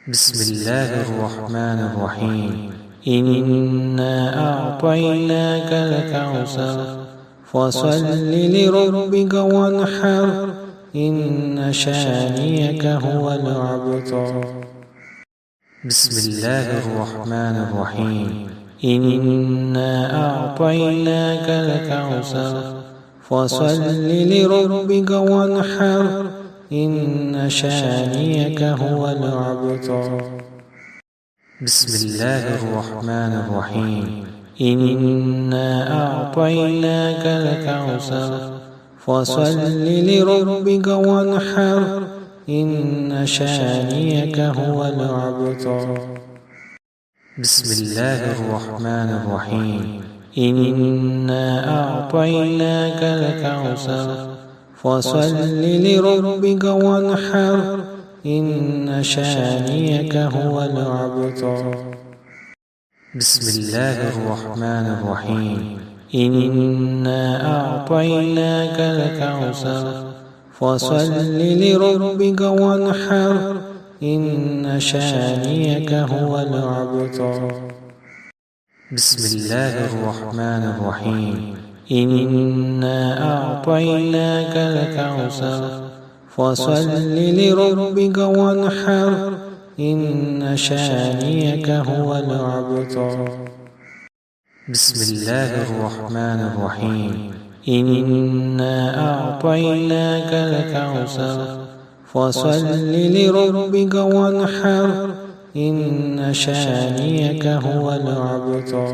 بسم الله الرحمن الرحيم. إنا أعطيناك الكوثر فصل لربك وانحر إن شانئك هو الأبتر. بسم الله الرحمن الرحيم. إنا أعطيناك الكوثر فصل لربك وانحر إن شانئك هو الأبتر. بسم الله الرحمن الرحيم. إنا أعطيناك الكوثر فصل لربك وانحر إن شانئك هو الأبتر. بسم الله الرحمن الرحيم. إنا أعطيناك الكوثر فصل لربك وانحر إن شانئك هو الأبتر. بسم الله الرحمن الرحيم. إنا أعطيناك الكوثر فصل لربك وانحر إن شانئك هو الأبتر. بسم الله الرحمن الرحيم. إنا أعطيناك الكوثر فصل لربك وانحر إن شانئك هو الأبتر. بسم الله الرحمن الرحيم. إنا أعطيناك الكوثر فصل لربك وانحر إن شانئك هو الأبتر.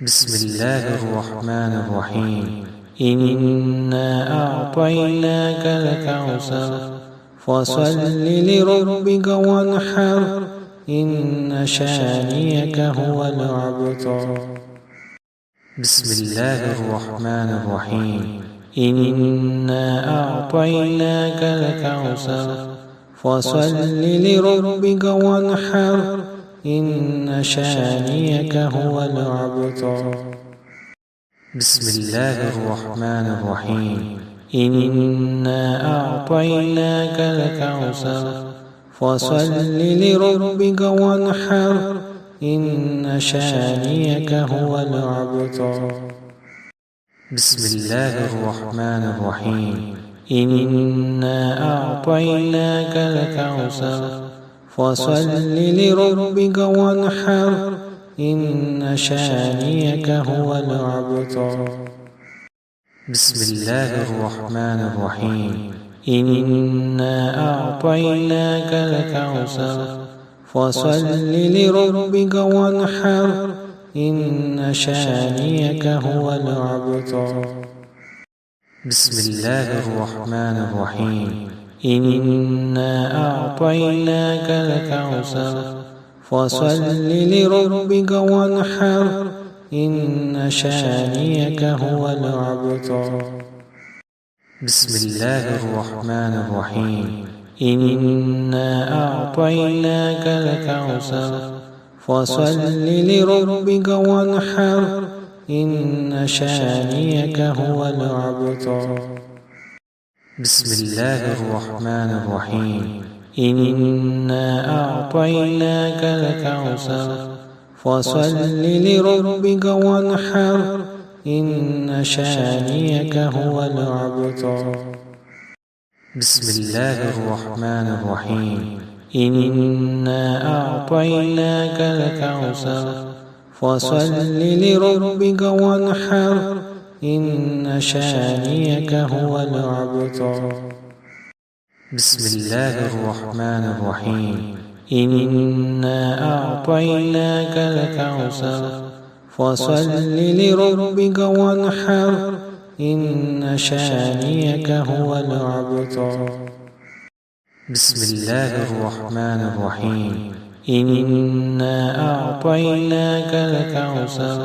بسم الله الرحمن الرحيم. إنا أعطيناك الكوثر فصل لربك وانحر إن شانئك هو الأبتر. بسم الله الرحمن الرحيم. إنا أعطيناك الكوثر فصل لربك وانحر إن شانئك هو الأبتر. بسم الله الرحمن الرحيم. إنا أعطيناك الكوثر فصل لربك وانحر إن شانئك هو الأبتر. بسم الله الرحمن الرحيم. إنا أعطيناك الكوثر فصل لربك وانحر إن شانئك هو الأبتر. بسم الله الرحمن الرحيم. إنا أعطيناك الكوثر فصل لربك وانحر إن شانئك هو الأبتر. بسم الله الرحمن الرحيم. إنا أعطيناك الكوثر فصل لربك وانحر إن شانئك هو الأبتر. بسم الله الرحمن الرحيم. إنا أعطيناك الكوثر فصل لربك وانحر إن شانئك هو الأبتر. بسم الله الرحمن الرحيم. إنا أعطيناك الكوثر فصل لربك وانحر إن شانئك هو الأبتر. بسم الله الرحمن الرحيم. إنا أعطيناك الكوثر فصل لربك وانحر إن شانئك هو الأبتر. بسم الله الرحمن الرحيم. إنا أعطيناك الكوثر فصل لربك وانحر إن شانئك هو الأبتر. بسم الله الرحمن الرحيم. إنا أعطيناك الكوثر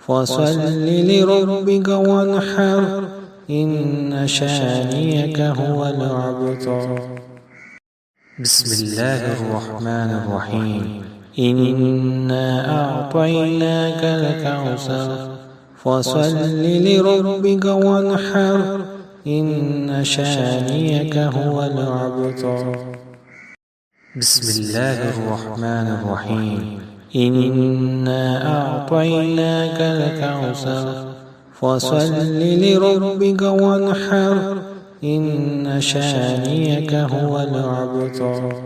فصل لربك وانحر إن شانئك هو الأبتر. بسم الله الرحمن الرحيم. إنا أعطيناك الكوثر فصل لربك وانحر إن شانئك هو الأبتر. بسم الله الرحمن الرحيم إنا أعطيناك الكوثر فصل لربك وانحر إن شانئك هو الأبتر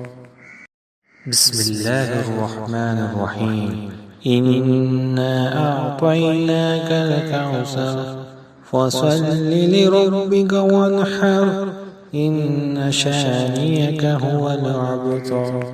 بسم الله الرحمن الرحيم إنا أعطيناك الكوثر فصل لربك وانحر إن شانئك هو الأبتر